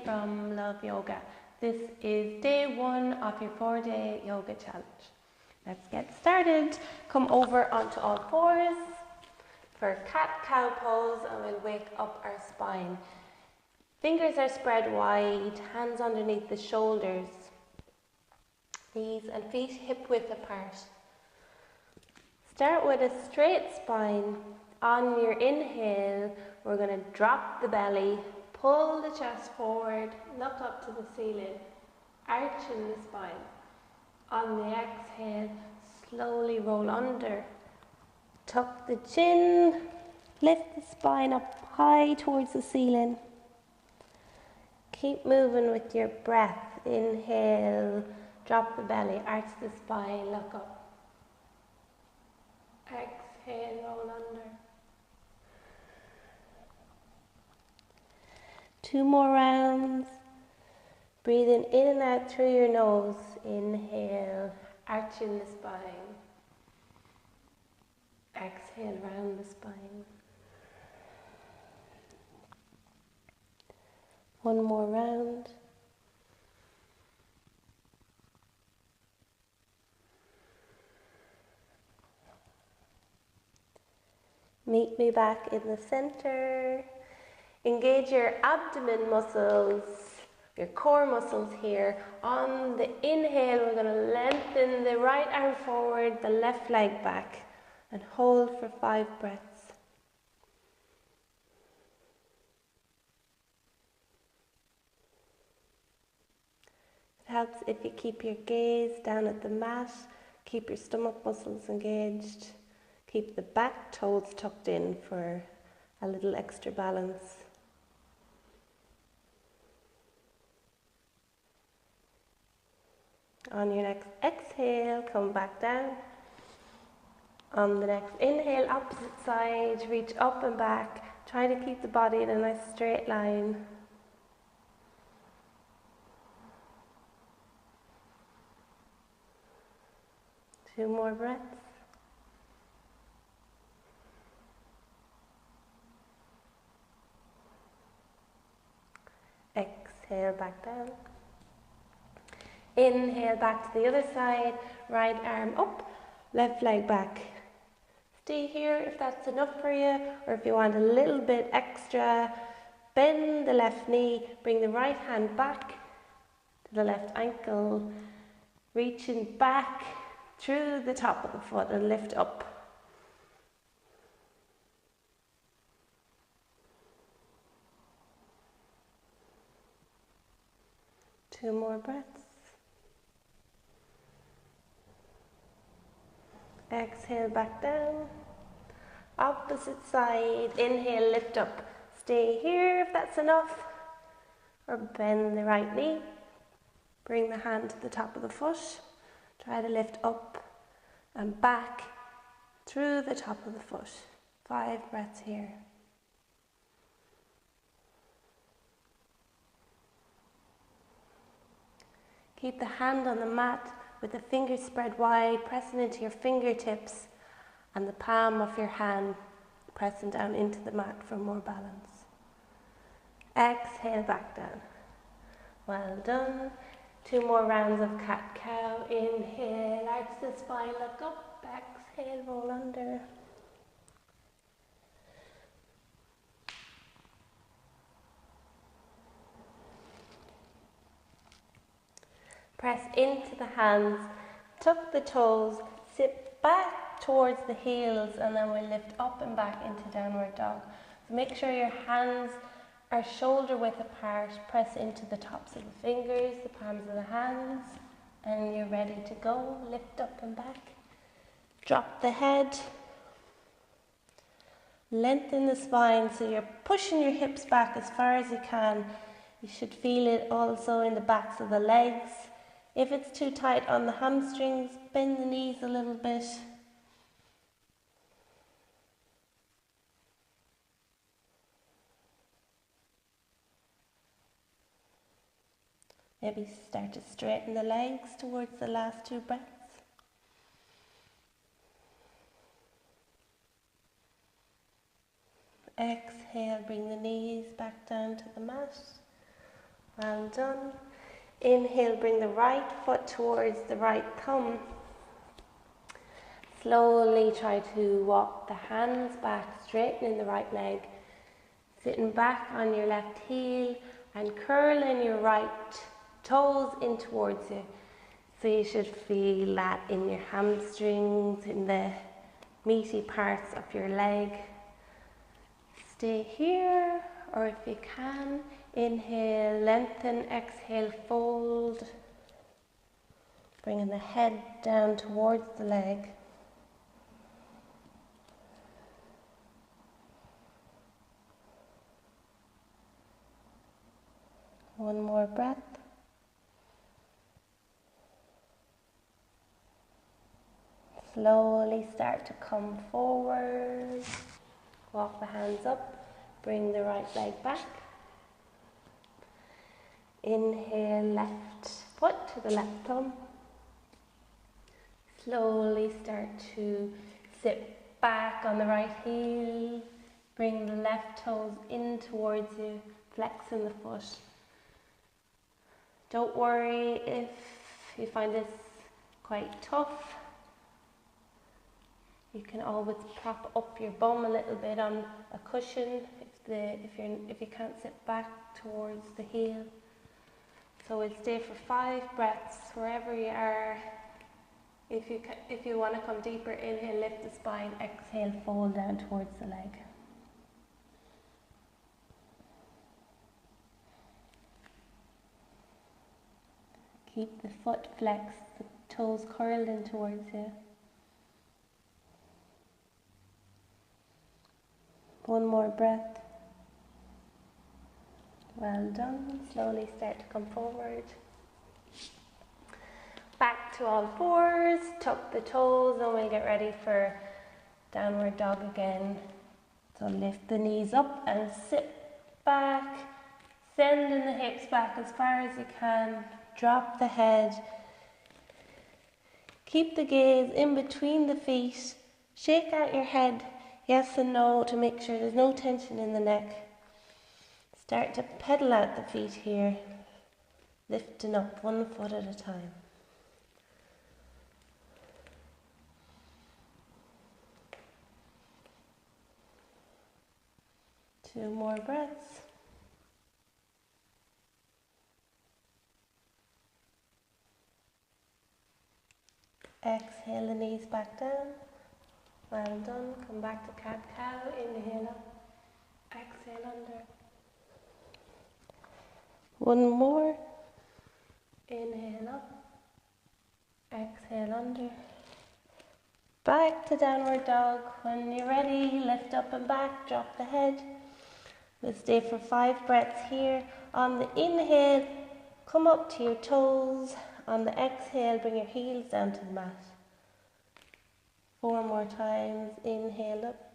from Love Yoga. This is day 1 of your 4-day yoga challenge. Let's get started. Come over onto all fours for cat-cow pose, and we'll wake up our spine. Fingers are spread wide, hands underneath the shoulders. Knees and feet hip width apart. Start with a straight spine. On your inhale, we're going to drop the belly, pull the chest forward, look up to the ceiling, arching the spine. On the exhale, slowly roll under. Tuck the chin, lift the spine up high towards the ceiling. Keep moving with your breath. Inhale, drop the belly, arch the spine, look up. Exhale, roll under. 2 more rounds. Breathing in and out through your nose. Inhale, arching the spine. Exhale, round the spine. 1 more round. Meet me back in the center. Engage your abdomen muscles, your core muscles here. On the inhale, we're going to lengthen the right arm forward, the left leg back, and hold for 5 breaths. It helps if you keep your gaze down at the mat, keep your stomach muscles engaged, keep the back toes tucked in for a little extra balance. On your next exhale, come back down. On the next inhale, opposite side, reach up and back. Try to keep the body in a nice straight line. Two more breaths. Exhale back down. Inhale back to the other side, right arm up, left leg back. Stay here if that's enough for you, or if you want a little bit extra, bend the left knee, bring the right hand back to the left ankle, reaching back through the top of the foot and lift up. Two more breaths. Exhale back down. Opposite side. Inhale, lift up. Stay here if that's enough. Or bend the right knee. Bring the hand to the top of the foot. Try to lift up and back through the top of the foot. 5 breaths here. Keep the hand on the mat with the fingers spread wide, pressing into your fingertips and the palm of your hand pressing down into the mat for more balance. Exhale back down. Well done. 2 more rounds of cat-cow. Inhale, arch the spine, look up. Exhale, roll under. Press into the hands, tuck the toes, sit back towards the heels, and then we'll lift up and back into downward dog. So make sure your hands are shoulder width apart, press into the tops of the fingers, the palms of the hands, and you're ready to go. Lift up and back. Drop the head. Lengthen the spine so you're pushing your hips back as far as you can. You should feel it also in the backs of the legs. If it's too tight on the hamstrings, bend the knees a little bit. Maybe start to straighten the legs towards the last 2 breaths. Exhale, bring the knees back down to the mat. Well done. Inhale, bring the right foot towards the right thumb. Slowly try to walk the hands back, straightening the right leg, sitting back on your left heel and curling your right toes in towards you. So you should feel that in your hamstrings, in the meaty parts of your leg. Stay here, or if you can, inhale, lengthen, exhale, fold. Bringing the head down towards the leg. One more breath. Slowly start to come forward. Walk the hands up. Bring the right leg back. Inhale, left foot to the left thumb. Slowly start to sit back on the right heel. Bring the left toes in towards you, flexing the foot. Don't worry if you find this quite tough. You can always prop up your bum a little bit on a cushion if you can't sit back towards the heel. So we'll stay for 5 breaths wherever you are. If you want to come deeper, inhale, lift the spine, exhale, fold down towards the leg. Keep the foot flexed, the toes curled in towards you. One more breath. Well done. Slowly start to come forward. Back to all fours, tuck the toes, and we'll get ready for downward dog again. So lift the knees up and sit back, sending the hips back as far as you can. Drop the head. Keep the gaze in between the feet. Shake out your head, yes and no, to make sure there's no tension in the neck. Start to pedal out the feet here, lifting up one foot at a time. Two more breaths. Exhale the knees back down. Well done. Come back to cat-cow. Inhale up. Exhale under. One more. Inhale up. Exhale under. Back to downward dog. When you're ready, lift up and back. Drop the head. We'll stay for 5 breaths here. On the inhale, come up to your toes. On the exhale, bring your heels down to the mat. 4 more times. Inhale up.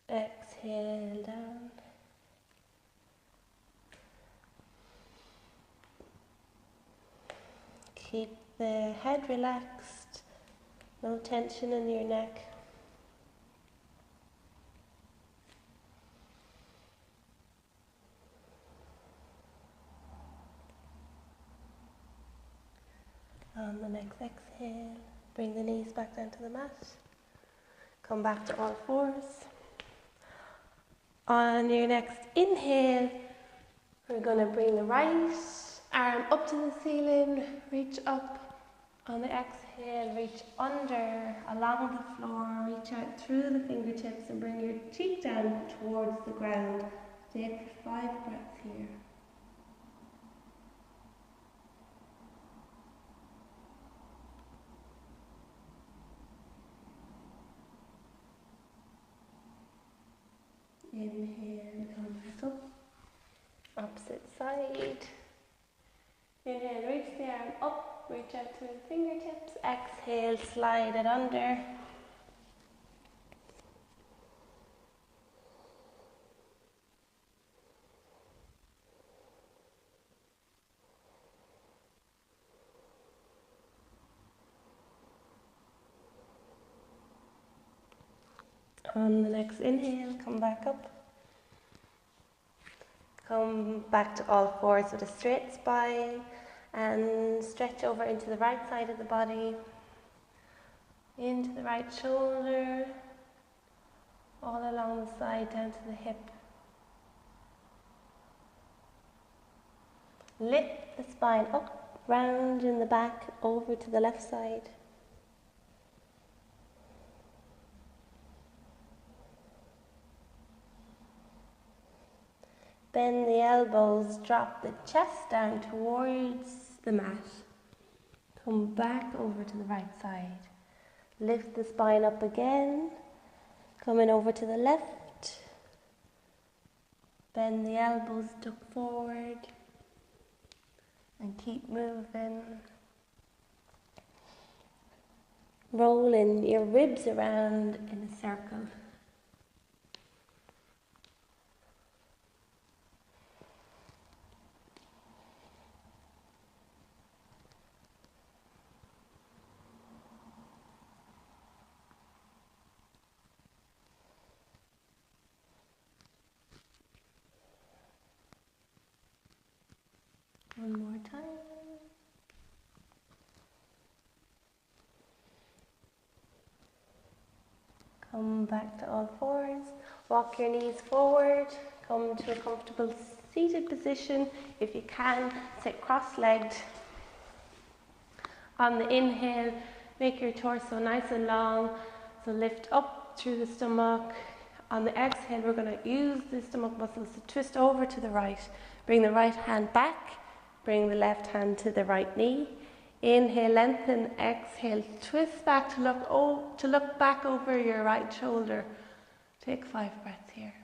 Exhale down. Keep the head relaxed. No tension in your neck. On the next exhale, bring the knees back down to the mat. Come back to all fours. On your next inhale, we're going to bring the right arm up to the ceiling, reach up. On the exhale, reach under, along the floor, reach out through the fingertips and bring your cheek down towards the ground. Stay for 5 breaths here. Inhale, come back up. Opposite side. Inhale, reach the arm up, reach out through the fingertips. Exhale, slide it under. On the next inhale, come back up. Come back to all fours with a straight spine and stretch over into the right side of the body, into the right shoulder, all along the side down to the hip. Lift the spine up, round in the back, over to the left side. Bend the elbows, drop the chest down towards the mat. Come back over to the right side. Lift the spine up again, coming over to the left. Bend the elbows, duck forward, and keep moving. Rolling your ribs around in a circle. One more time. Come back to all fours. Walk your knees forward. Come to a comfortable seated position. If you can, sit cross-legged. On the inhale, make your torso nice and long. So lift up through the stomach. On the exhale, we're going to use the stomach muscles to twist over to the right. Bring the right hand back. Bring the left hand to the right knee. Inhale, lengthen. Exhale, twist back to look back over your right shoulder. Take 5 breaths here.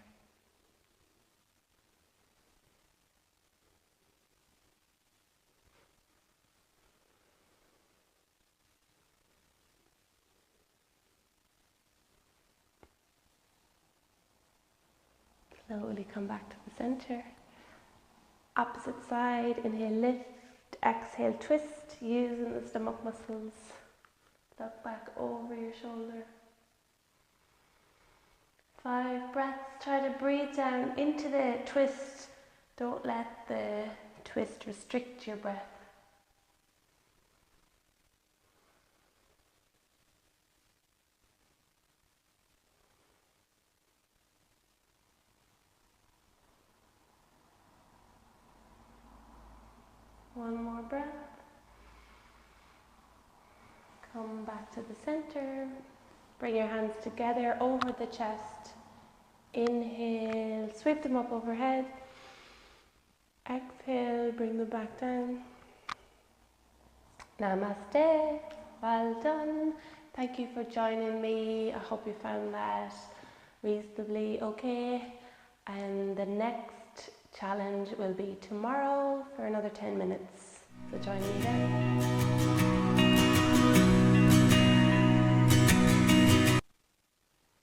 Slowly come back to the center. Opposite side, inhale, lift, exhale, twist, using the stomach muscles. Look back over your shoulder. 5 breaths, try to breathe down into the twist. Don't let the twist restrict your breath. One more breath. Come back to the center. Bring your hands together over the chest. Inhale, sweep them up overhead. Exhale, bring them back down. Namaste. Well done. Thank you for joining me. I hope you found that reasonably okay. And the next challenge will be tomorrow for another 10 minutes. So join me then.